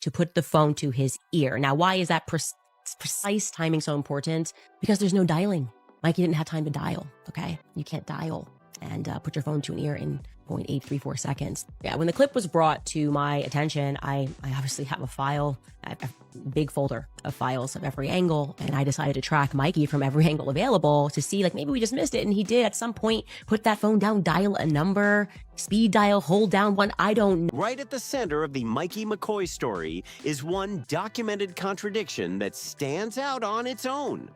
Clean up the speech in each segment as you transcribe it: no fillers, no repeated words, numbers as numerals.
to put the phone to his ear. Now, why is that precise timing so important? Because there's no dialing. Mikey didn't have time to dial, okay? You can't dial and put your phone to an ear in 0.834 seconds. Yeah, when the clip was brought to my attention, I obviously have a big folder of files of every angle, and I decided to track Mikey from every angle available to see, like, maybe we just missed it, and he did at some point put that phone down, dial a number, speed dial, hold down one, I don't know. Right at the center of the Micky McCoy story is one documented contradiction that stands out on its own.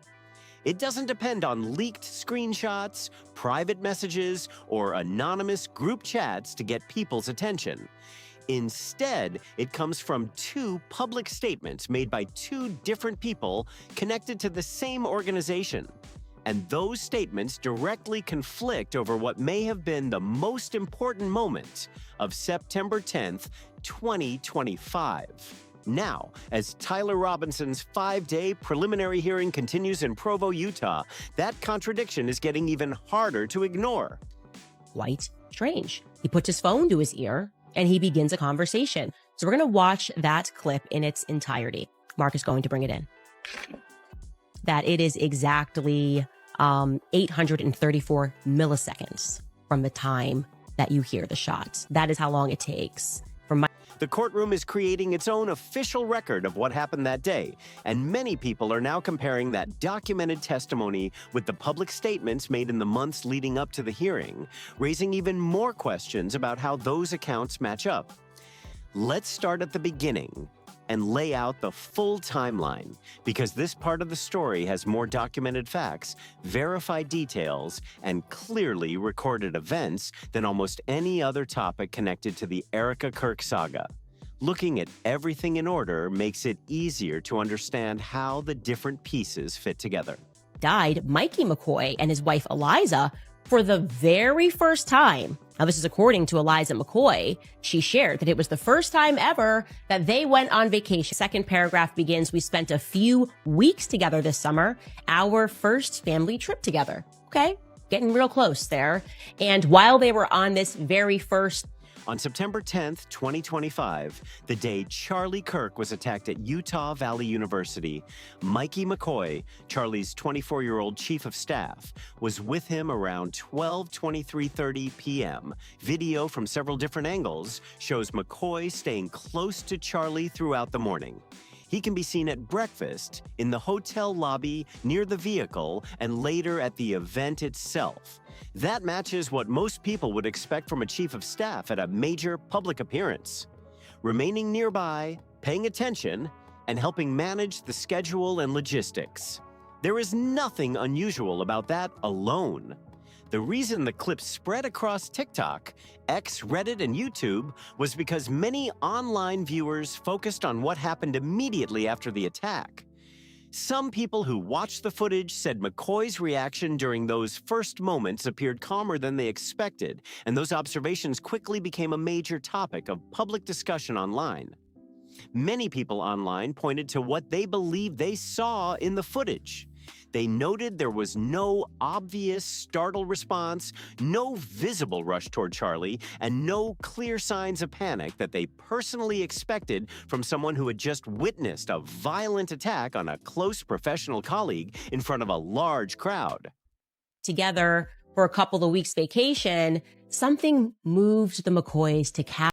It doesn't depend on leaked screenshots, private messages, or anonymous group chats to get people's attention. Instead, it comes from two public statements made by two different people connected to the same organization. And those statements directly conflict over what may have been the most important moment of September 10th, 2025. Now, as Tyler Robinson's 5-day preliminary hearing continues in Provo, Utah, that contradiction is getting even harder to ignore. Quite strange. He puts his phone to his ear and he begins a conversation. So we're going to watch that clip in its entirety. Mark is going to bring it in. That it is exactly 834 milliseconds from the time that you hear the shots. That is how long it takes. The courtroom is creating its own official record of what happened that day, and many people are now comparing that documented testimony with the public statements made in the months leading up to the hearing, raising even more questions about how those accounts match up. Let's start at the beginning and lay out the full timeline, because this part of the story has more documented facts, verified details, and clearly recorded events than almost any other topic connected to the Erika Kirk saga. Looking at everything in order makes it easier to understand how the different pieces fit together. Died, Micky McCoy and his wife Eliza, for the very first time. Now, this is according to Eliza McCoy. She shared that it was the first time ever that they went on vacation. Second paragraph begins, "We spent a few weeks together this summer, our first family trip together." Okay, getting real close there. And while they were on this very first On September 10th, 2025, the day Charlie Kirk was attacked at Utah Valley University, Micky McCoy, Charlie's 24-year-old chief of staff, was with him around 23:30 p.m. Video from several different angles shows McCoy staying close to Charlie throughout the morning. He can be seen at breakfast, in the hotel lobby, near the vehicle, and later at the event itself. That matches what most people would expect from a chief of staff at a major public appearance. Remaining nearby, paying attention, and helping manage the schedule and logistics. There is nothing unusual about that alone. The reason the clip spread across TikTok, X, Reddit, and YouTube was because many online viewers focused on what happened immediately after the attack. Some people who watched the footage said McCoy's reaction during those first moments appeared calmer than they expected, and those observations quickly became a major topic of public discussion online. Many people online pointed to what they believed they saw in the footage. They noted there was no obvious startled response, no visible rush toward Charlie, and no clear signs of panic that they personally expected from someone who had just witnessed a violent attack on a close professional colleague in front of a large crowd. Together for a couple of weeks vacation, something moved the McCoys to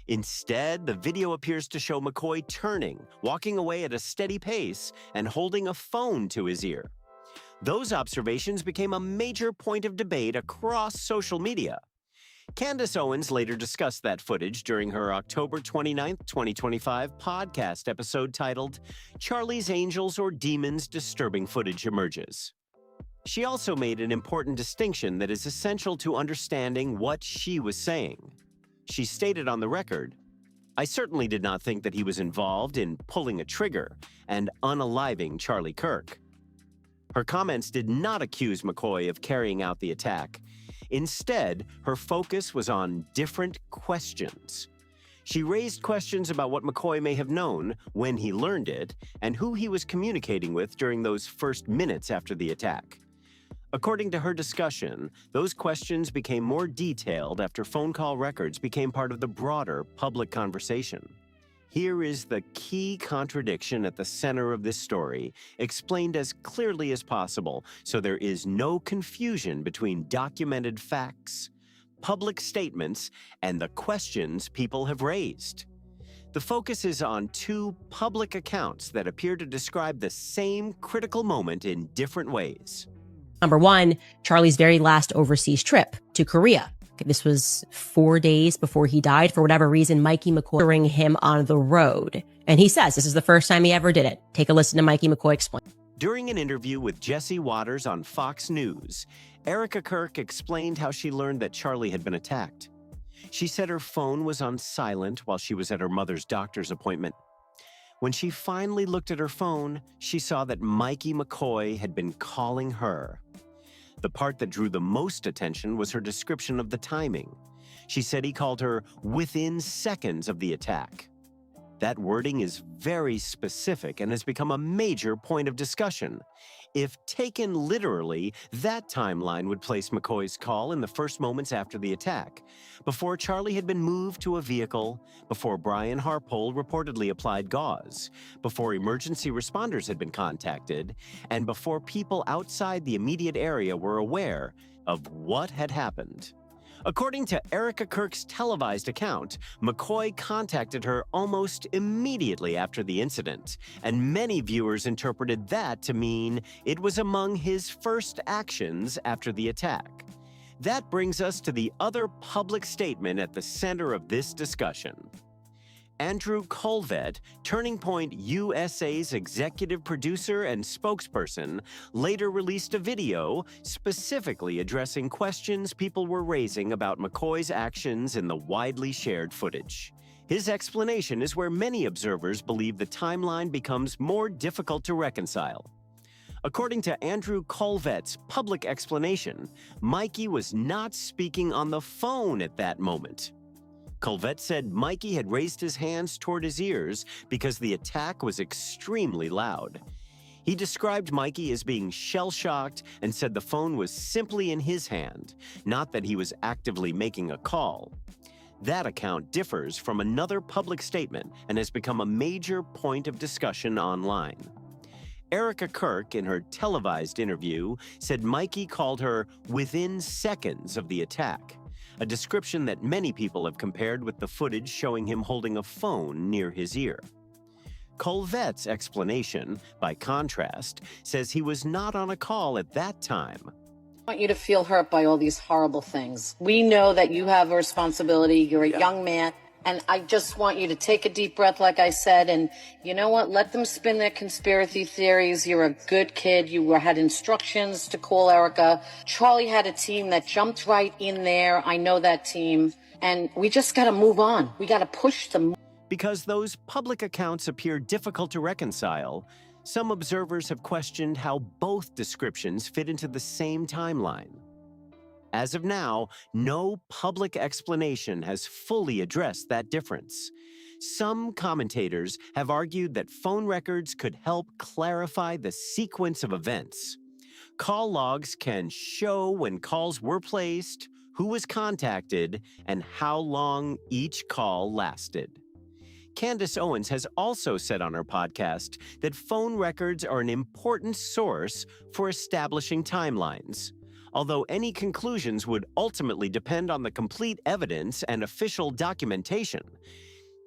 Instead, the video appears to show McCoy turning, walking away at a steady pace, and holding a phone to his ear. Those observations became a major point of debate across social media. Candace Owens later discussed that footage during her October 29, 2025 podcast episode titled, "Charlie's Angels or Demons Disturbing Footage Emerges." She also made an important distinction that is essential to understanding what she was saying. She stated on the record, "I certainly did not think that he was involved in pulling a trigger and unaliving Charlie Kirk." Her comments did not accuse McCoy of carrying out the attack. Instead, her focus was on different questions. She raised questions about what McCoy may have known, when he learned it, and who he was communicating with during those first minutes after the attack. According to her discussion, those questions became more detailed after phone call records became part of the broader public conversation. Here is the key contradiction at the center of this story, explained as clearly as possible, so there is no confusion between documented facts, public statements, and the questions people have raised. The focus is on two public accounts that appear to describe the same critical moment in different ways. Number one, Charlie's very last overseas trip to Korea. This was 4 days before he died. For whatever reason, Micky McCoy touring him on the road. And he says this is the first time he ever did it. Take a listen to Micky McCoy explain. During an interview with Jesse Waters on Fox News, Erika Kirk explained how she learned that Charlie had been attacked. She said her phone was on silent while she was at her mother's doctor's appointment. When she finally looked at her phone, she saw that Micky McCoy had been calling her. The part that drew the most attention was her description of the timing. She said he called her within seconds of the attack. That wording is very specific and has become a major point of discussion. If taken literally, that timeline would place McCoy's call in the first moments after the attack, before Charlie had been moved to a vehicle, before Brian Harpole reportedly applied gauze, before emergency responders had been contacted, and before people outside the immediate area were aware of what had happened. According to Erika Kirk's televised account, McCoy contacted her almost immediately after the incident, and many viewers interpreted that to mean it was among his first actions after the attack. That brings us to the other public statement at the center of this discussion. Andrew Colvett, Turning Point USA's executive producer and spokesperson, later released a video specifically addressing questions people were raising about McCoy's actions in the widely shared footage. His explanation is where many observers believe the timeline becomes more difficult to reconcile. According to Andrew Colvett's public explanation, Micky was not speaking on the phone at that moment. Colvett said Micky had raised his hands toward his ears because the attack was extremely loud. He described Micky as being shell-shocked and said the phone was simply in his hand, not that he was actively making a call. That account differs from another public statement and has become a major point of discussion online. Erika Kirk, in her televised interview, said Micky called her within seconds of the attack, a description that many people have compared with the footage showing him holding a phone near his ear. Colvett's explanation, by contrast, says he was not on a call at that time. I want you to feel hurt by all these horrible things. We know that you have a responsibility. You're a young man. And I just want you to take a deep breath, like I said, and you know what? Let them spin their conspiracy theories. You're a good kid. You had instructions to call Erika. Charlie had a team that jumped right in there. I know that team. And we just got to move on. We got to push them. Because those public accounts appear difficult to reconcile, some observers have questioned how both descriptions fit into the same timeline. As of now, no public explanation has fully addressed that difference. Some commentators have argued that phone records could help clarify the sequence of events. Call logs can show when calls were placed, who was contacted, and how long each call lasted. Candace Owens has also said on her podcast that phone records are an important source for establishing timelines, although any conclusions would ultimately depend on the complete evidence and official documentation.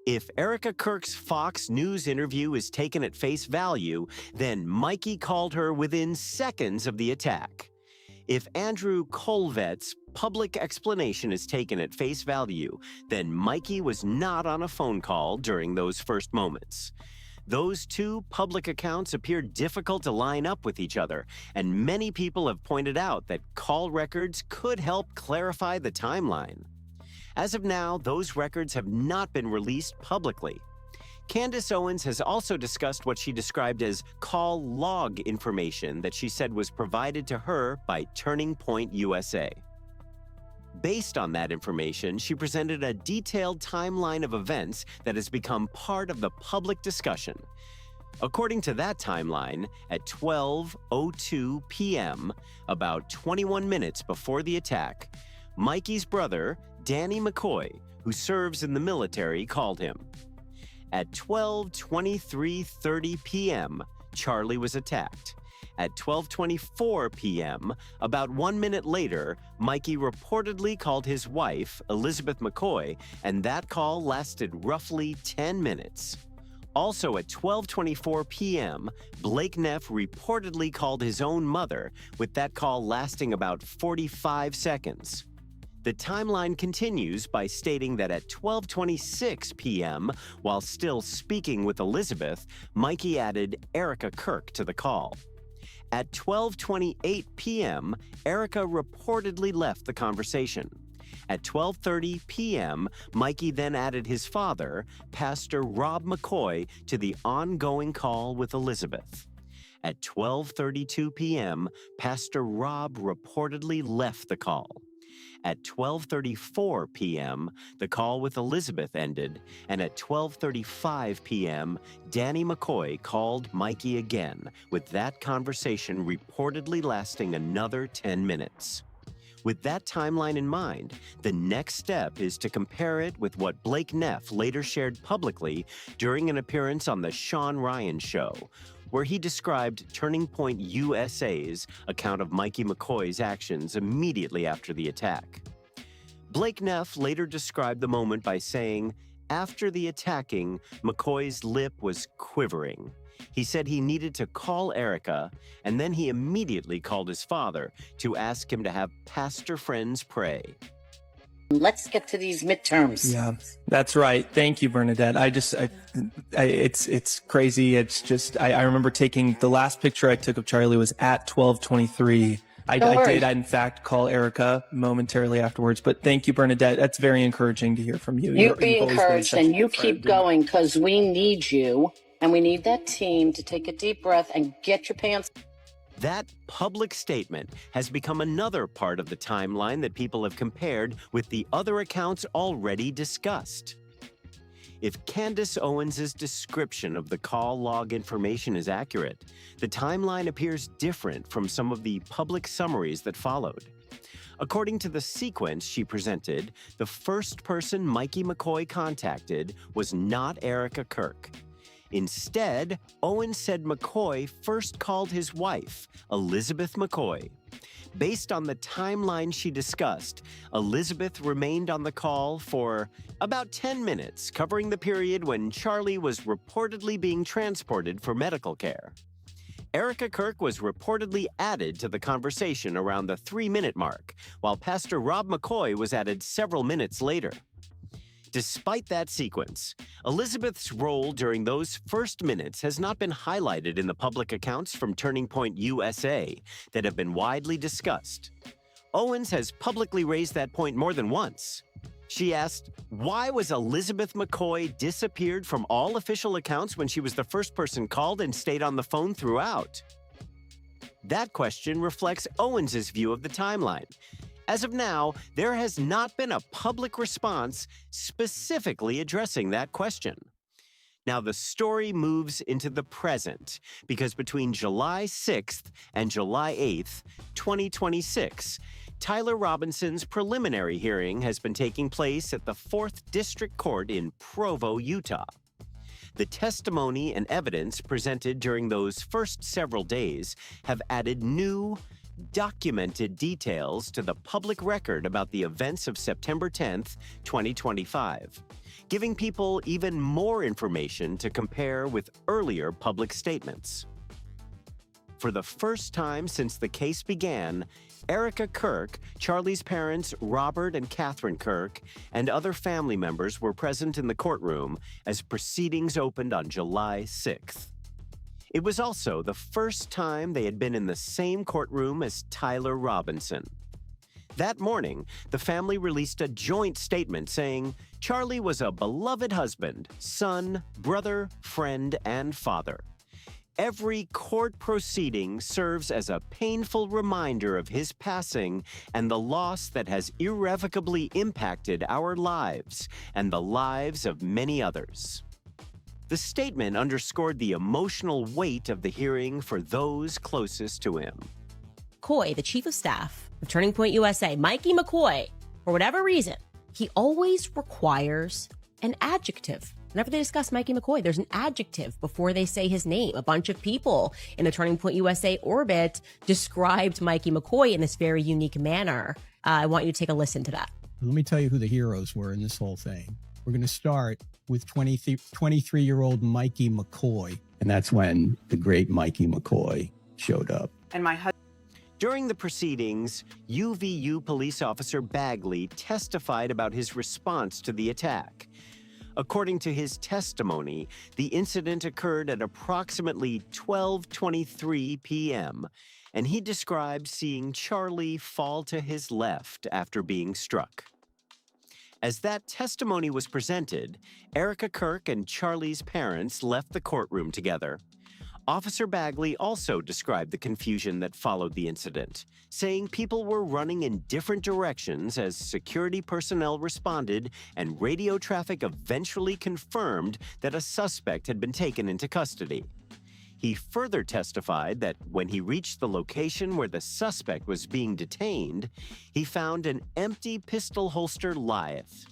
If Erika Kirk's Fox News interview is taken at face value, then Micky called her within seconds of the attack. If Andrew Colvett's public explanation is taken at face value, then Micky was not on a phone call during those first moments. Those two public accounts appear difficult to line up with each other, and many people have pointed out that call records could help clarify the timeline. As of now, those records have not been released publicly. Candace Owens has also discussed what she described as call log information that she said was provided to her by Turning Point USA. Based on that information, she presented a detailed timeline of events that has become part of the public discussion. According to that timeline, at 12:02 p.m., about 21 minutes before the attack, Micky's brother, Danny McCoy, who serves in the military, called him. At 12:23:30 p.m., Charlie was attacked. At 12:24 p.m., about 1 minute later, Micky reportedly called his wife, Elizabeth McCoy, and that call lasted roughly 10 minutes. Also at 12:24 p.m., Blake Neff reportedly called his own mother, with that call lasting about 45 seconds. The timeline continues by stating that at 12:26 p.m., while still speaking with Elizabeth, Micky added Erika Kirk to the call. At 12:28 p.m., Erika reportedly left the conversation. At 12:30 p.m., Micky then added his father, Pastor Rob McCoy, to the ongoing call with Elizabeth. At 12:32 p.m., Pastor Rob reportedly left the call. At 12:34 p.m., the call with Elizabeth ended, and at 12:35 p.m., Danny McCoy called Micky again, with that conversation reportedly lasting another 10 minutes. With that timeline in mind, the next step is to compare it with what Blake Neff later shared publicly during an appearance on The Sean Ryan Show, where he described Turning Point USA's account of Micky McCoy's actions immediately after the attack. Blake Neff later described the moment by saying, after the attacking, McCoy's lip was quivering. He said he needed to call Erika, and then he immediately called his father to ask him to have pastor friends pray. Let's get to these midterms. Yeah, that's right. Thank you, Bernadette. It's crazy. It's just, I remember taking, the last picture I took of Charlie was at 12:23. I did, in fact, call Erika momentarily afterwards, but thank you, Bernadette. That's very encouraging to hear from you. You be encouraged, and you keep going, because we need you, and we need that team to take a deep breath and get your pants. That public statement has become another part of the timeline that people have compared with the other accounts already discussed. If Candace Owens' description of the call log information is accurate, the timeline appears different from some of the public summaries that followed. According to the sequence she presented, the first person Micky McCoy contacted was not Erika Kirk. Instead, Owens said McCoy first called his wife, Elizabeth McCoy. Based on the timeline she discussed, Elizabeth remained on the call for about 10 minutes, covering the period when Charlie was reportedly being transported for medical care. Erika Kirk was reportedly added to the conversation around the 3-minute mark, while Pastor Rob McCoy was added several minutes later. Despite that sequence, Elizabeth's role during those first minutes has not been highlighted in the public accounts from Turning Point USA that have been widely discussed. Owens has publicly raised that point more than once. She asked, why was Elizabeth McCoy disappeared from all official accounts when she was the first person called and stayed on the phone throughout? That question reflects Owens' view of the timeline. As of now, there has not been a public response specifically addressing that question. Now, the story moves into the present because between July 6th and July 8th, 2026, Tyler Robinson's preliminary hearing has been taking place at the 4th District Court in Provo, Utah. The testimony and evidence presented during those first several days have added new, documented details to the public record about the events of September 10th, 2025, giving people even more information to compare with earlier public statements. For the first time since the case began, Erika Kirk, Charlie's parents Robert and Catherine Kirk, and other family members were present in the courtroom as proceedings opened on July 6th. It was also the first time they had been in the same courtroom as Tyler Robinson. That morning, the family released a joint statement saying Charlie was a beloved husband, son, brother, friend, and father. Every court proceeding serves as a painful reminder of his passing and the loss that has irrevocably impacted our lives and the lives of many others. The statement underscored the emotional weight of the hearing for those closest to him. McCoy, the chief of staff of Turning Point USA, Micky McCoy, for whatever reason, he always requires an adjective Whenever they discuss Micky McCoy, there's an adjective before they say his name. A bunch of people in the Turning Point USA orbit described Micky McCoy in this very unique manner. I want you to take a listen to that. Let me tell you who the heroes were in this whole thing. We're going to start with 23-year-old Micky McCoy. And that's when the great Micky McCoy showed up. And my husband. During the proceedings, UVU police officer Bagley testified about his response to the attack. According to his testimony, the incident occurred at approximately 12:23 p.m., and he described seeing Charlie fall to his left after being struck. As that testimony was presented, Erika Kirk and Charlie's parents left the courtroom together. Officer Bagley also described the confusion that followed the incident, saying people were running in different directions as security personnel responded and radio traffic eventually confirmed that a suspect had been taken into custody. He further testified that when he reached the location where the suspect was being detained, he found an empty pistol holster Lyeth.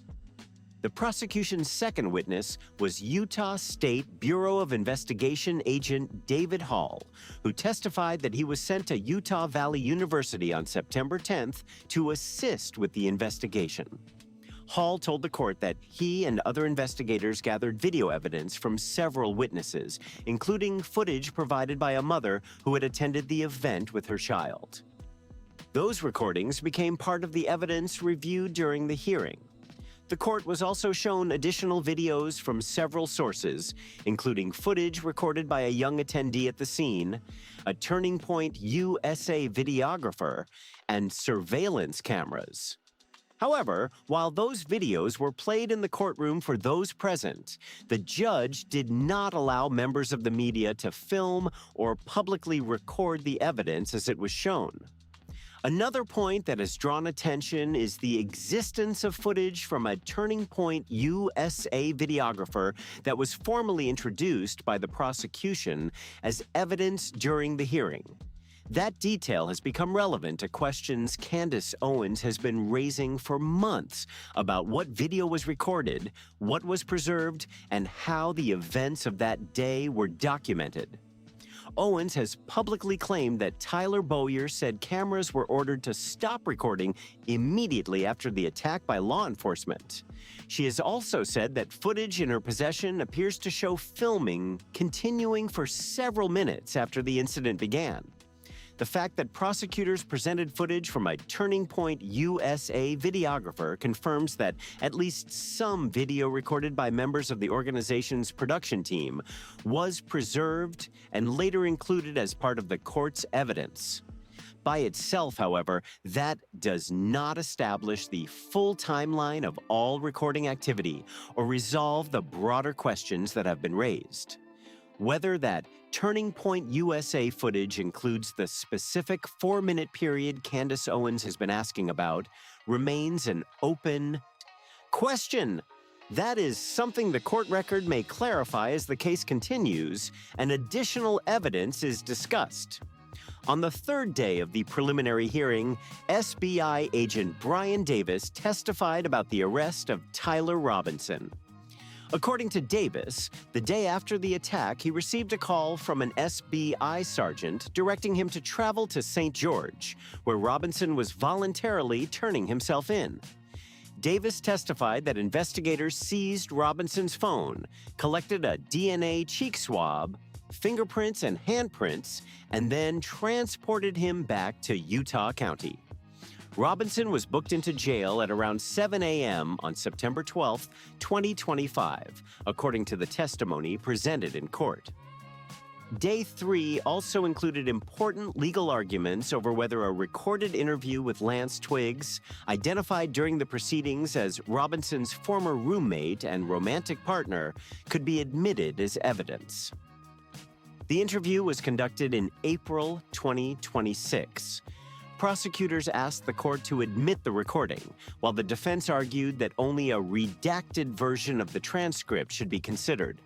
The prosecution's second witness was Utah State Bureau of Investigation agent David Hall, who testified that he was sent to Utah Valley University on September 10th to assist with the investigation. Hall told the court that he and other investigators gathered video evidence from several witnesses, including footage provided by a mother who had attended the event with her child. Those recordings became part of the evidence reviewed during the hearing. The court was also shown additional videos from several sources, including footage recorded by a young attendee at the scene, a Turning Point USA videographer, and surveillance cameras. However, while those videos were played in the courtroom for those present, the judge did not allow members of the media to film or publicly record the evidence as it was shown. Another point that has drawn attention is the existence of footage from a Turning Point USA videographer that was formally introduced by the prosecution as evidence during the hearing. That detail has become relevant to questions Candace Owens has been raising for months about what video was recorded, what was preserved, and how the events of that day were documented. Owens has publicly claimed that Tyler Bowyer said cameras were ordered to stop recording immediately after the attack by law enforcement. She has also said that footage in her possession appears to show filming continuing for several minutes after the incident began. The fact that prosecutors presented footage from a Turning Point USA videographer confirms that at least some video recorded by members of the organization's production team was preserved and later included as part of the court's evidence. By itself, however, that does not establish the full timeline of all recording activity or resolve the broader questions that have been raised. Whether that Turning Point USA footage includes the specific 4-minute period Candace Owens has been asking about remains an open question. That is something the court record may clarify as the case continues and additional evidence is discussed. On the third day of the preliminary hearing, SBI agent Brian Davis testified about the arrest of Tyler Robinson. According to Davis, the day after the attack, he received a call from an SBI sergeant directing him to travel to St. George, where Robinson was voluntarily turning himself in. Davis testified that investigators seized Robinson's phone, collected a DNA cheek swab, fingerprints and handprints, and then transported him back to Utah County. Robinson was booked into jail at around 7 a.m. on September 12, 2025, according to the testimony presented in court. Day 3 also included important legal arguments over whether a recorded interview with Lance Twiggs, identified during the proceedings as Robinson's former roommate and romantic partner, could be admitted as evidence. The interview was conducted in April 2026. Prosecutors asked the court to admit the recording, while the defense argued that only a redacted version of the transcript should be considered.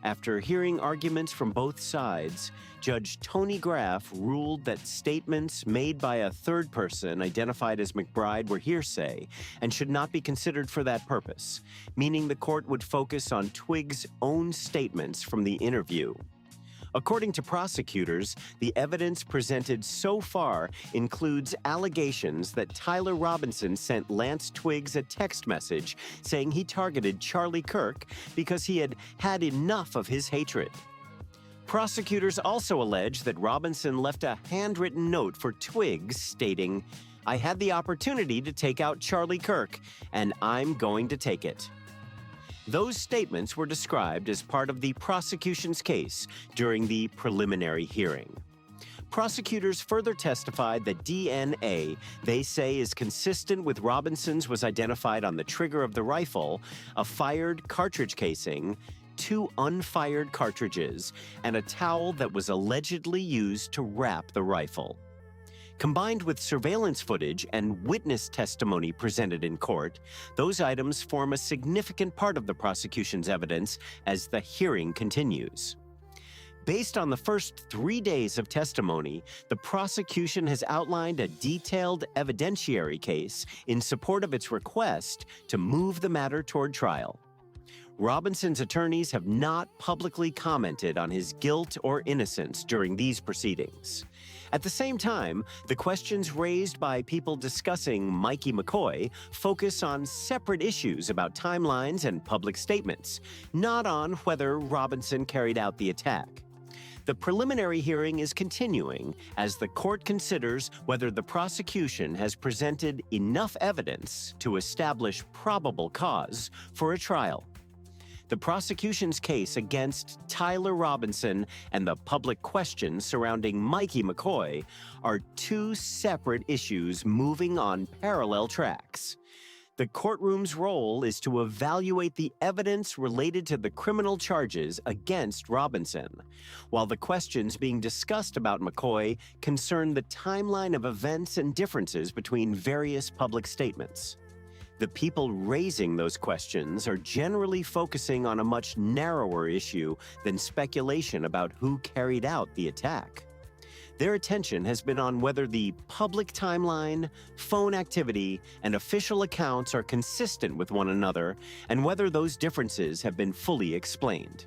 After hearing arguments from both sides, Judge Tony Graff ruled that statements made by a third person identified as McBride were hearsay and should not be considered for that purpose, meaning the court would focus on Twiggs' own statements from the interview. According to prosecutors, the evidence presented so far includes allegations that Tyler Robinson sent Lance Twiggs a text message saying he targeted Charlie Kirk because he had had enough of his hatred. Prosecutors also allege that Robinson left a handwritten note for Twiggs stating, "I had the opportunity to take out Charlie Kirk, and I'm going to take it." Those statements were described as part of the prosecution's case during the preliminary hearing. Prosecutors further testified that DNA they say is consistent with Robinson's was identified on the trigger of the rifle, a fired cartridge casing, 2 unfired cartridges, and a towel that was allegedly used to wrap the rifle. Combined with surveillance footage and witness testimony presented in court, those items form a significant part of the prosecution's evidence as the hearing continues. Based on the first 3 days of testimony, the prosecution has outlined a detailed evidentiary case in support of its request to move the matter toward trial. Robinson's attorneys have not publicly commented on his guilt or innocence during these proceedings. At the same time, the questions raised by people discussing Micky McCoy focus on separate issues about timelines and public statements, not on whether Robinson carried out the attack. The preliminary hearing is continuing as the court considers whether the prosecution has presented enough evidence to establish probable cause for a trial. The prosecution's case against Tyler Robinson and the public questions surrounding Micky McCoy are 2 separate issues moving on parallel tracks. The courtroom's role is to evaluate the evidence related to the criminal charges against Robinson, while the questions being discussed about McCoy concern the timeline of events and differences between various public statements. The people raising those questions are generally focusing on a much narrower issue than speculation about who carried out the attack. Their attention has been on whether the public timeline, phone activity, and official accounts are consistent with one another, and whether those differences have been fully explained.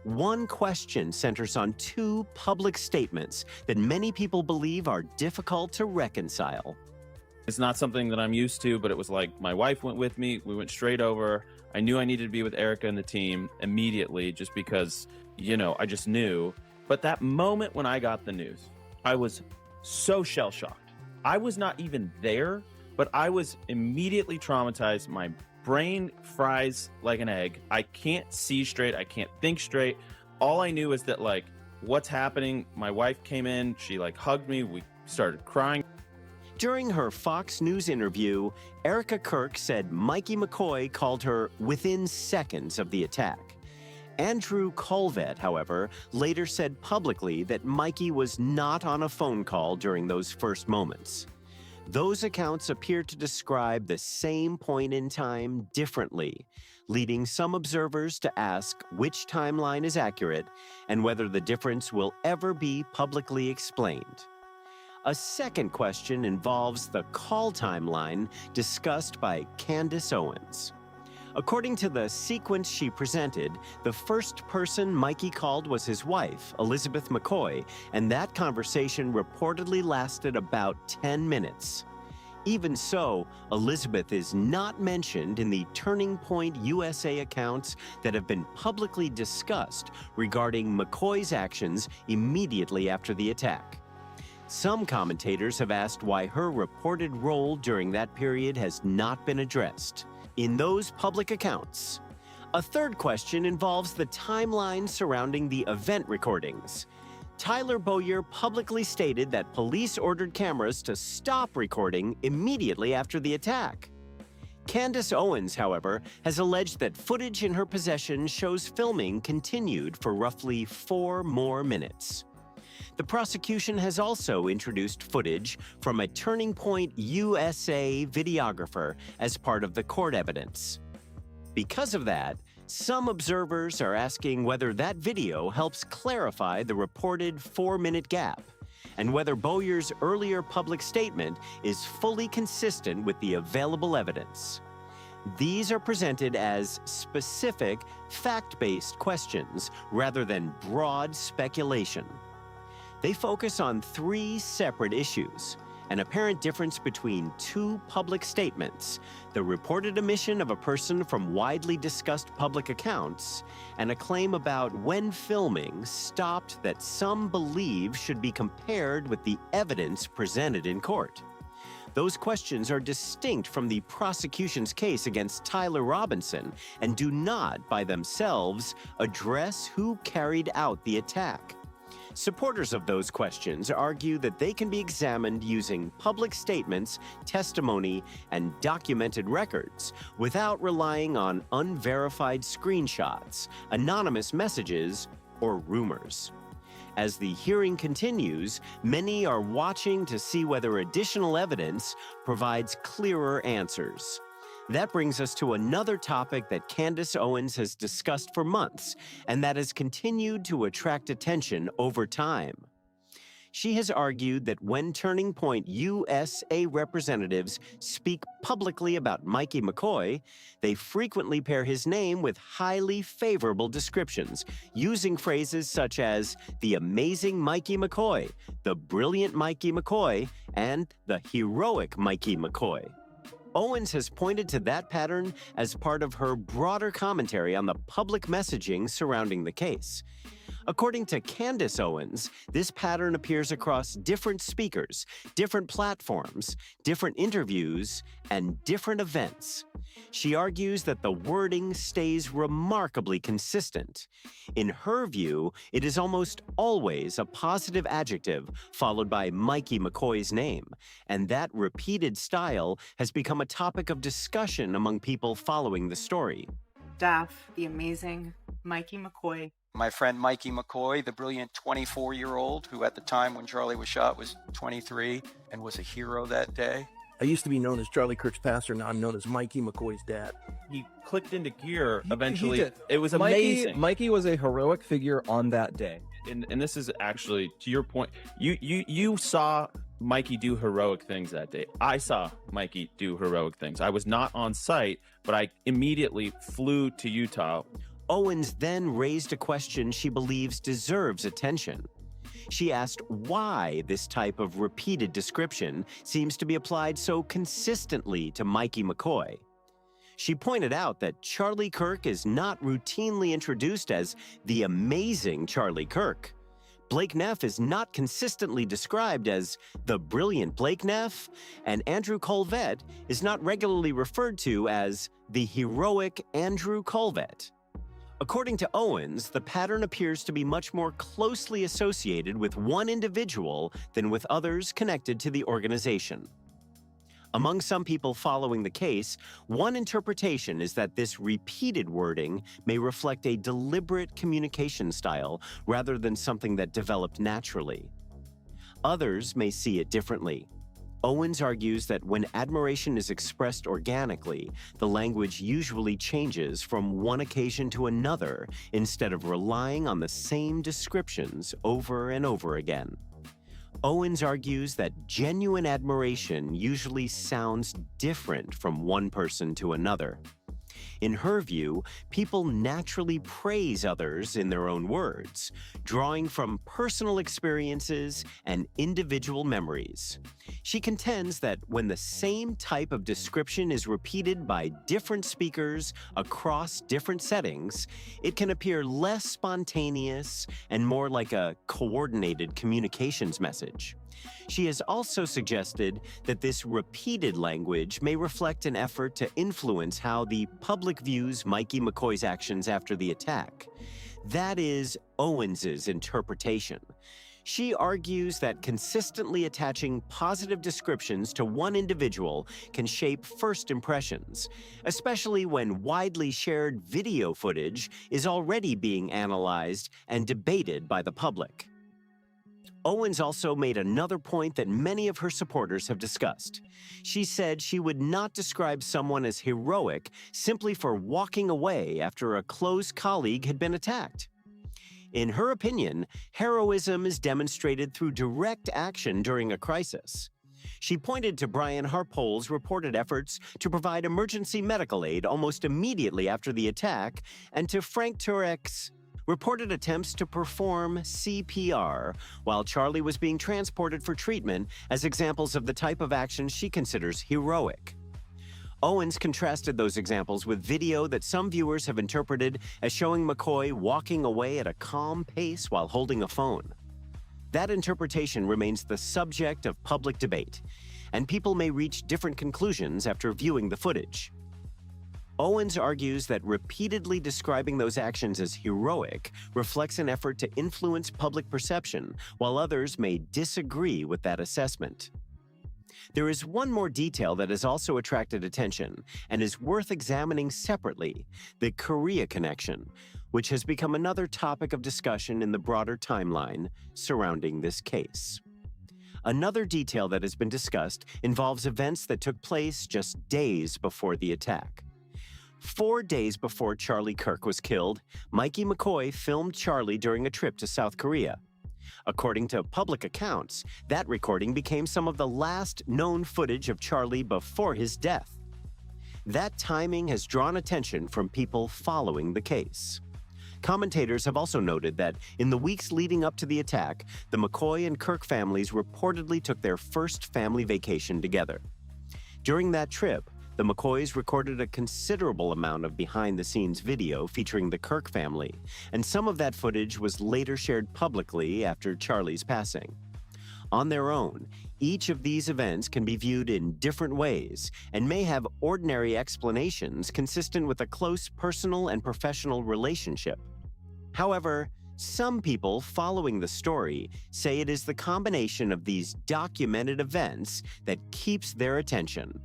One question centers on 2 public statements that many people believe are difficult to reconcile. It's not something that I'm used to, but it was like my wife went with me. We went straight over. I knew I needed to be with Erika and the team immediately just because, I just knew. But that moment when I got the news, I was so shell-shocked. I was not even there, but I was immediately traumatized. My brain fries like an egg. I can't see straight. I can't think straight. All I knew is that, what's happening? My wife came in. She, hugged me. We started crying. During her Fox News interview, Erika Kirk said Micky McCoy called her within seconds of the attack. Andrew Colvett, however, later said publicly that Micky was not on a phone call during those first moments. Those accounts appear to describe the same point in time differently, leading some observers to ask which timeline is accurate and whether the difference will ever be publicly explained. A second question involves the call timeline discussed by Candace Owens. According to the sequence she presented, the first person Micky called was his wife, Elizabeth McCoy, and that conversation reportedly lasted about 10 minutes. Even so, Elizabeth is not mentioned in the Turning Point USA accounts that have been publicly discussed regarding McCoy's actions immediately after the attack. Some commentators have asked why her reported role during that period has not been addressed in those public accounts. A third question involves the timeline surrounding the event recordings. Tyler Bowyer publicly stated that police ordered cameras to stop recording immediately after the attack. Candace Owens, however, has alleged that footage in her possession shows filming continued for roughly 4 more minutes. The prosecution has also introduced footage from a Turning Point USA videographer as part of the court evidence. Because of that, Some observers are asking whether that video helps clarify the reported 4-minute gap, and whether Bowyer's earlier public statement is fully consistent with the available evidence. These are presented as specific, fact-based questions rather than broad speculation. They focus on 3 separate issues: an apparent difference between 2 public statements, the reported omission of a person from widely discussed public accounts, and a claim about when filming stopped that some believe should be compared with the evidence presented in court. Those questions are distinct from the prosecution's case against Tyler Robinson and do not, by themselves, address who carried out the attack. Supporters of those questions argue that they can be examined using public statements, testimony, and documented records without relying on unverified screenshots, anonymous messages, or rumors. As the hearing continues, many are watching to see whether additional evidence provides clearer answers. That brings us to another topic that Candace Owens has discussed for months, and that has continued to attract attention over time. She has argued that when Turning Point USA representatives speak publicly about Micky McCoy, they frequently pair his name with highly favorable descriptions, using phrases such as the amazing Micky McCoy, the brilliant Micky McCoy, and the heroic Micky McCoy. Owens has pointed to that pattern as part of her broader commentary on the public messaging surrounding the case. According to Candace Owens, this pattern appears across different speakers, different platforms, different interviews, and different events. She argues that the wording stays remarkably consistent. In her view, it is almost always a positive adjective followed by Micky McCoy's name, and that repeated style has become a topic of discussion among people following the story. Staff, the amazing Micky McCoy. My friend Micky McCoy, the brilliant 24-year-old who at the time when Charlie was shot was 23 and was a hero that day. I used to be known as Charlie Kirk's pastor, now I'm known as Micky McCoy's dad. He clicked into gear eventually. He did. It was amazing. Micky was a heroic figure on that day. And this is actually, to your point, you saw Micky do heroic things that day. I saw Micky do heroic things. I was not on site, but I immediately flew to Utah. Owens then raised a question she believes deserves attention. She asked why this type of repeated description seems to be applied so consistently to Micky McCoy. She pointed out that Charlie Kirk is not routinely introduced as the amazing Charlie Kirk. Blake Neff is not consistently described as the brilliant Blake Neff, and Andrew Colvett is not regularly referred to as the heroic Andrew Colvett. According to Owens, the pattern appears to be much more closely associated with one individual than with others connected to the organization. Among some people following the case, one interpretation is that this repeated wording may reflect a deliberate communication style rather than something that developed naturally. Others may see it differently. Owens argues that when admiration is expressed organically, the language usually changes from one occasion to another instead of relying on the same descriptions over and over again. Owens argues that genuine admiration usually sounds different from one person to another. In her view, people naturally praise others in their own words, drawing from personal experiences and individual memories. She contends that when the same type of description is repeated by different speakers across different settings, it can appear less spontaneous and more like a coordinated communications message. She has also suggested that this repeated language may reflect an effort to influence how the public views Micky McCoy's actions after the attack. That is Owens's interpretation. She argues that consistently attaching positive descriptions to one individual can shape first impressions, especially when widely shared video footage is already being analyzed and debated by the public. Owens also made another point that many of her supporters have discussed. She said she would not describe someone as heroic simply for walking away after a close colleague had been attacked. In her opinion, heroism is demonstrated through direct action during a crisis. She pointed to Brian Harpole's reported efforts to provide emergency medical aid almost immediately after the attack, and to Frank Turek's reported attempts to perform CPR while Charlie was being transported for treatment as examples of the type of action she considers heroic. Owens contrasted those examples with video that some viewers have interpreted as showing McCoy walking away at a calm pace while holding a phone. That interpretation remains the subject of public debate, and people may reach different conclusions after viewing the footage. Owens argues that repeatedly describing those actions as heroic reflects an effort to influence public perception, while others may disagree with that assessment. There is one more detail that has also attracted attention and is worth examining separately: the Korea connection, which has become another topic of discussion in the broader timeline surrounding this case. Another detail that has been discussed involves events that took place just days before the attack. 4 days before Charlie Kirk was killed, Micky McCoy filmed Charlie during a trip to South Korea. According to public accounts, that recording became some of the last known footage of Charlie before his death. That timing has drawn attention from people following the case. Commentators have also noted that in the weeks leading up to the attack, the McCoy and Kirk families reportedly took their first family vacation together. During that trip, the McCoys recorded a considerable amount of behind-the-scenes video featuring the Kirk family, and some of that footage was later shared publicly after Charlie's passing. On their own, each of these events can be viewed in different ways and may have ordinary explanations consistent with a close personal and professional relationship. However, some people following the story say it is the combination of these documented events that keeps their attention.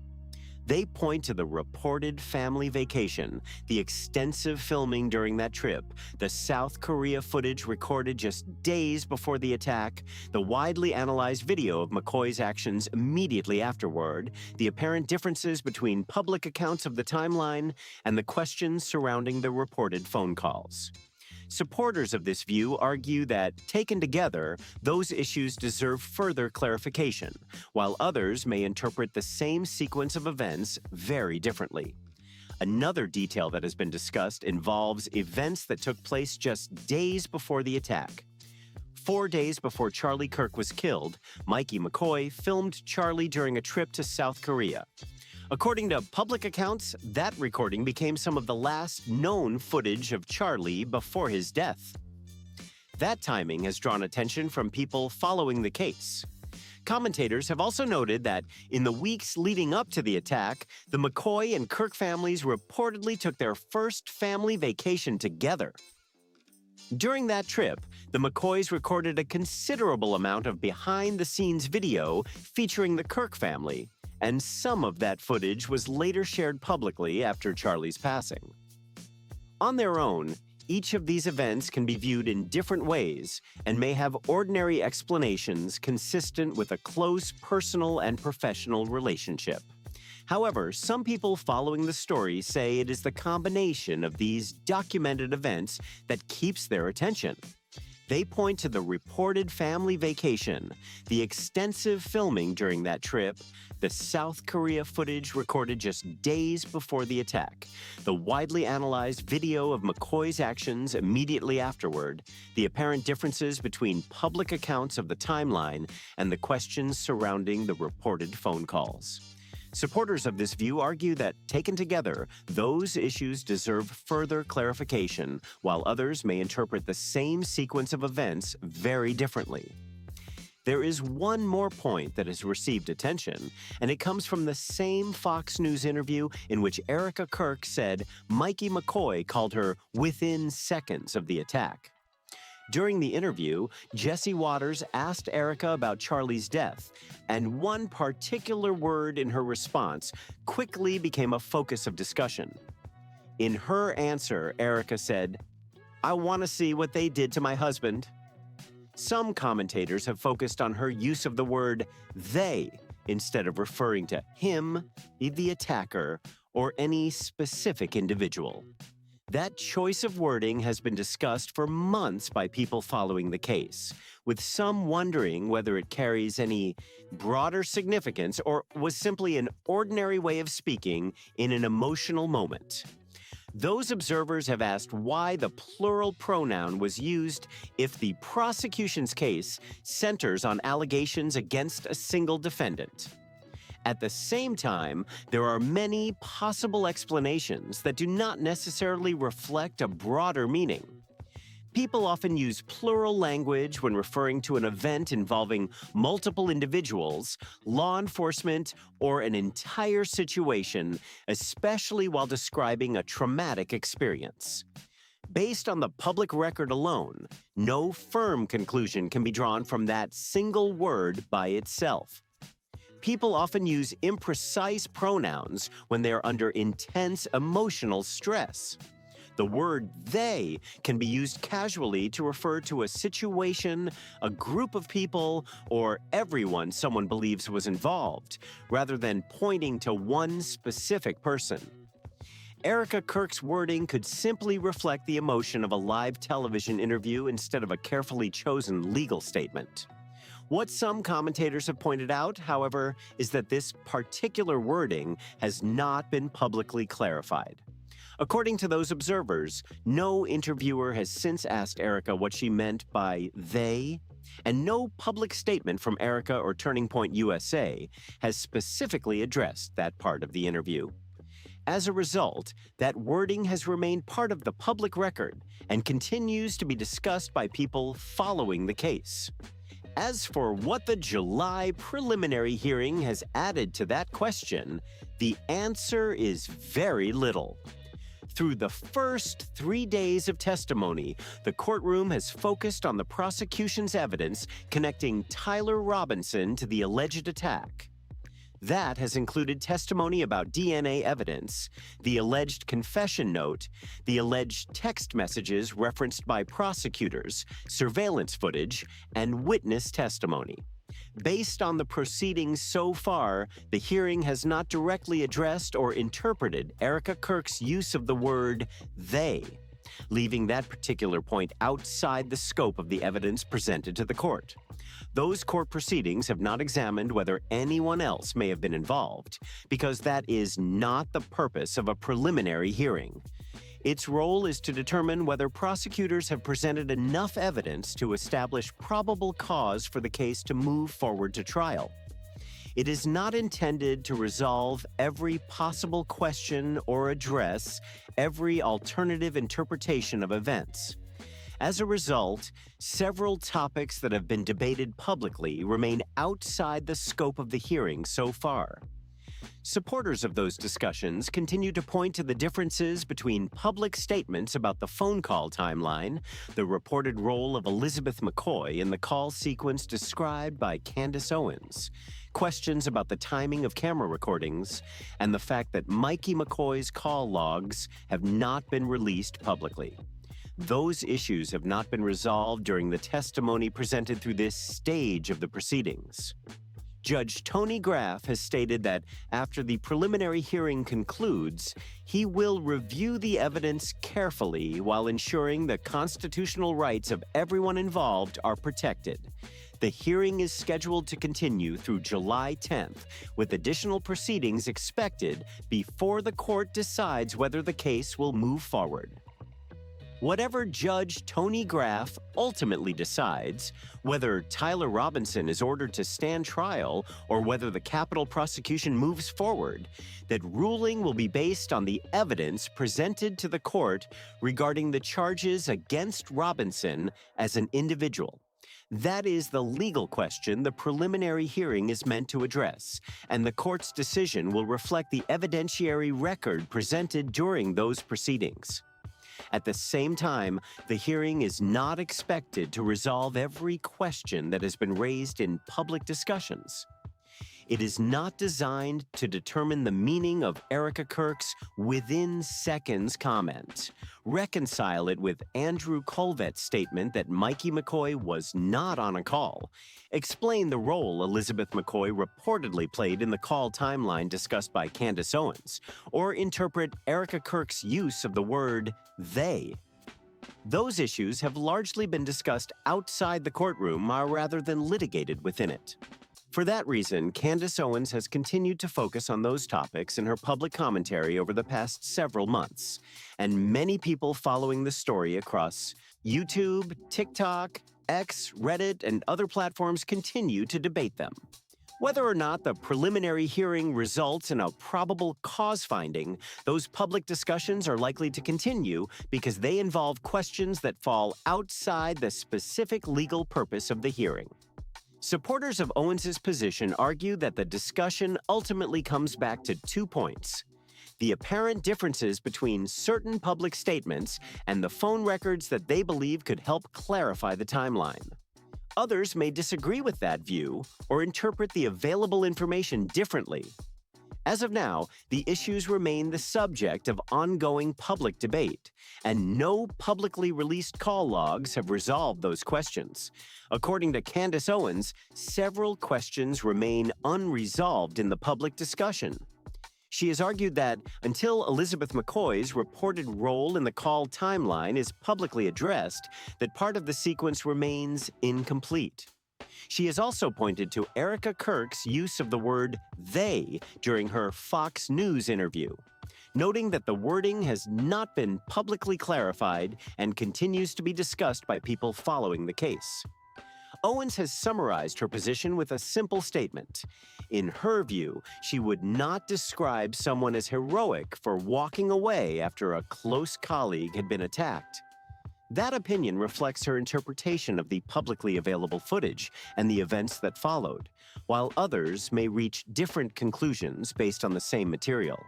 They point to the reported family vacation, the extensive filming during that trip, the South Korea footage recorded just days before the attack, the widely analyzed video of McCoy's actions immediately afterward, the apparent differences between public accounts of the timeline, and the questions surrounding the reported phone calls. Supporters of this view argue that, taken together, those issues deserve further clarification, while others may interpret the same sequence of events very differently. Another detail that has been discussed involves events that took place just days before the attack. 4 days before Charlie Kirk was killed, Micky McCoy filmed Charlie during a trip to South Korea. According to public accounts, that recording became some of the last known footage of Charlie before his death. That timing has drawn attention from people following the case. Commentators have also noted that in the weeks leading up to the attack, the McCoy and Kirk families reportedly took their first family vacation together. During that trip, the McCoys recorded a considerable amount of behind-the-scenes video featuring the Kirk family, and some of that footage was later shared publicly after Charlie's passing. On their own, each of these events can be viewed in different ways and may have ordinary explanations consistent with a close personal and professional relationship. However, some people following the story say it is the combination of these documented events that keeps their attention. They point to the reported family vacation, the extensive filming during that trip, the South Korea footage recorded just days before the attack, the widely analyzed video of McCoy's actions immediately afterward, the apparent differences between public accounts of the timeline, and the questions surrounding the reported phone calls. Supporters of this view argue that, taken together, those issues deserve further clarification, while others may interpret the same sequence of events very differently. There is one more point that has received attention, and it comes from the same Fox News interview in which Erika Kirk said Micky McCoy called her within seconds of the attack. During the interview, Jesse Waters asked Erika about Charlie's death, and one particular word in her response quickly became a focus of discussion. In her answer, Erika said, "I want to see what they did to my husband." Some commentators have focused on her use of the word they instead of referring to him, the attacker, or any specific individual. That choice of wording has been discussed for months by people following the case, with some wondering whether it carries any broader significance or was simply an ordinary way of speaking in an emotional moment. Those observers have asked why the plural pronoun was used if the prosecution's case centers on allegations against a single defendant. At the same time, there are many possible explanations that do not necessarily reflect a broader meaning. People often use plural language when referring to an event involving multiple individuals, law enforcement, or an entire situation, especially while describing a traumatic experience. Based on the public record alone, no firm conclusion can be drawn from that single word by itself. People often use imprecise pronouns when they are under intense emotional stress. The word they can be used casually to refer to a situation, a group of people, or everyone someone believes was involved, rather than pointing to one specific person. Erika Kirk's wording could simply reflect the emotion of a live television interview instead of a carefully chosen legal statement. What some commentators have pointed out, however, is that this particular wording has not been publicly clarified. According to those observers, no interviewer has since asked Erika what she meant by they, and no public statement from Erika or Turning Point USA has specifically addressed that part of the interview. As a result, that wording has remained part of the public record and continues to be discussed by people following the case. As for what the July preliminary hearing has added to that question, the answer is very little. Through the first 3 days of testimony, the courtroom has focused on the prosecution's evidence connecting Tyler Robinson to the alleged attack. That has included testimony about DNA evidence, the alleged confession note, the alleged text messages referenced by prosecutors, surveillance footage, and witness testimony. Based on the proceedings so far, the hearing has not directly addressed or interpreted Erika Kirk's use of the word they, leaving that particular point outside the scope of the evidence presented to the court. Those court proceedings have not examined whether anyone else may have been involved, because that is not the purpose of a preliminary hearing. Its role is to determine whether prosecutors have presented enough evidence to establish probable cause for the case to move forward to trial. It is not intended to resolve every possible question or address every alternative interpretation of events. As a result, several topics that have been debated publicly remain outside the scope of the hearing so far. Supporters of those discussions continue to point to the differences between public statements about the phone call timeline, the reported role of Elizabeth McCoy in the call sequence described by Candace Owens, questions about the timing of camera recordings, and the fact that Micky McCoy's call logs have not been released publicly. Those issues have not been resolved during the testimony presented through this stage of the proceedings. Judge Tony Graff has stated that after the preliminary hearing concludes, he will review the evidence carefully while ensuring the constitutional rights of everyone involved are protected. The hearing is scheduled to continue through July 10th, with additional proceedings expected before the court decides whether the case will move forward. Whatever Judge Tony Graff ultimately decides, whether Tyler Robinson is ordered to stand trial or whether the capital prosecution moves forward, that ruling will be based on the evidence presented to the court regarding the charges against Robinson as an individual. That is the legal question the preliminary hearing is meant to address, and the court's decision will reflect the evidentiary record presented during those proceedings. At the same time, the hearing is not expected to resolve every question that has been raised in public discussions. It is not designed to determine the meaning of Erika Kirk's within seconds comment. Reconcile it with Andrew Colvet's statement that Micky McCoy was not on a call. Explain the role Elizabeth McCoy reportedly played in the call timeline discussed by Candace Owens, or interpret Erika Kirk's use of the word they. Those issues have largely been discussed outside the courtroom rather than litigated within it. For that reason, Candace Owens has continued to focus on those topics in her public commentary over the past several months, and many people following the story across YouTube, TikTok, X, Reddit, and other platforms continue to debate them. Whether or not the preliminary hearing results in a probable cause finding, those public discussions are likely to continue because they involve questions that fall outside the specific legal purpose of the hearing. Supporters of Owens's position argue that the discussion ultimately comes back to 2 points: the apparent differences between certain public statements and the phone records that they believe could help clarify the timeline. Others may disagree with that view or interpret the available information differently. As of now, the issues remain the subject of ongoing public debate, and no publicly released call logs have resolved those questions. According to Candace Owens, several questions remain unresolved in the public discussion. She has argued that until Elizabeth McCoy's reported role in the call timeline is publicly addressed, that part of the sequence remains incomplete. She has also pointed to Erika Kirk's use of the word they during her Fox News interview, noting that the wording has not been publicly clarified and continues to be discussed by people following the case. Owens has summarized her position with a simple statement. In her view, she would not describe someone as heroic for walking away after a close colleague had been attacked. That opinion reflects her interpretation of the publicly available footage and the events that followed, while others may reach different conclusions based on the same material.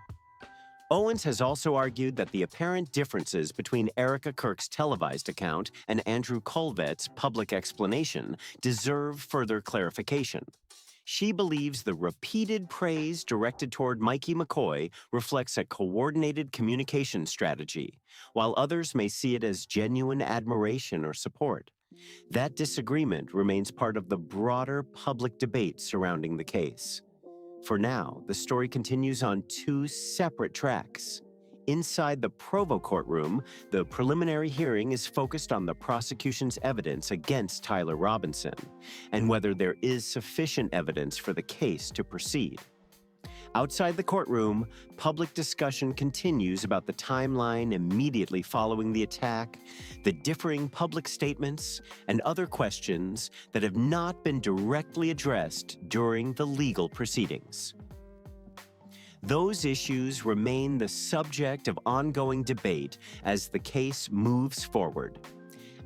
Owens has also argued that the apparent differences between Erika Kirk's televised account and Andrew Colvet's public explanation deserve further clarification. She believes the repeated praise directed toward Micky McCoy reflects a coordinated communication strategy, while others may see it as genuine admiration or support. That disagreement remains part of the broader public debate surrounding the case. For now, the story continues on 2 separate tracks. Inside the Provo courtroom, the preliminary hearing is focused on the prosecution's evidence against Tyler Robinson and whether there is sufficient evidence for the case to proceed. Outside the courtroom, public discussion continues about the timeline immediately following the attack, the differing public statements, and other questions that have not been directly addressed during the legal proceedings. Those issues remain the subject of ongoing debate as the case moves forward.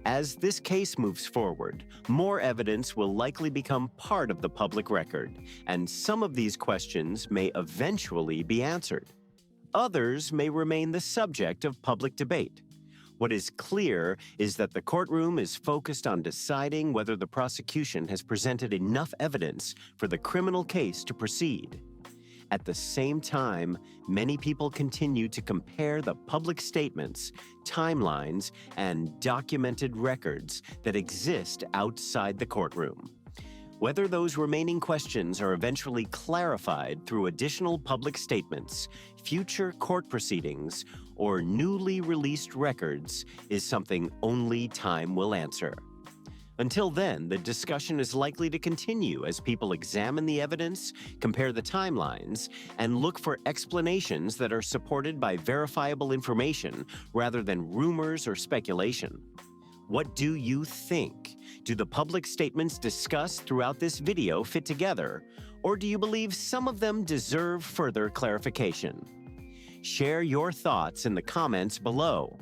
As this case moves forward, more evidence will likely become part of the public record, and some of these questions may eventually be answered. Others may remain the subject of public debate. What is clear is that the courtroom is focused on deciding whether the prosecution has presented enough evidence for the criminal case to proceed. At the same time, many people continue to compare the public statements, timelines, and documented records that exist outside the courtroom. Whether those remaining questions are eventually clarified through additional public statements, future court proceedings, or newly released records is something only time will answer. Until then, the discussion is likely to continue as people examine the evidence, compare the timelines, and look for explanations that are supported by verifiable information rather than rumors or speculation. What do you think? Do the public statements discussed throughout this video fit together, or do you believe some of them deserve further clarification? Share your thoughts in the comments below.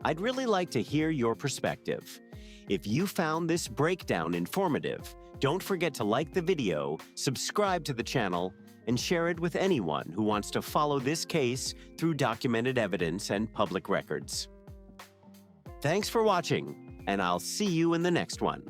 I'd really like to hear your perspective. If you found this breakdown informative, don't forget to like the video, subscribe to the channel, and share it with anyone who wants to follow this case through documented evidence and public records. Thanks for watching, and I'll see you in the next one.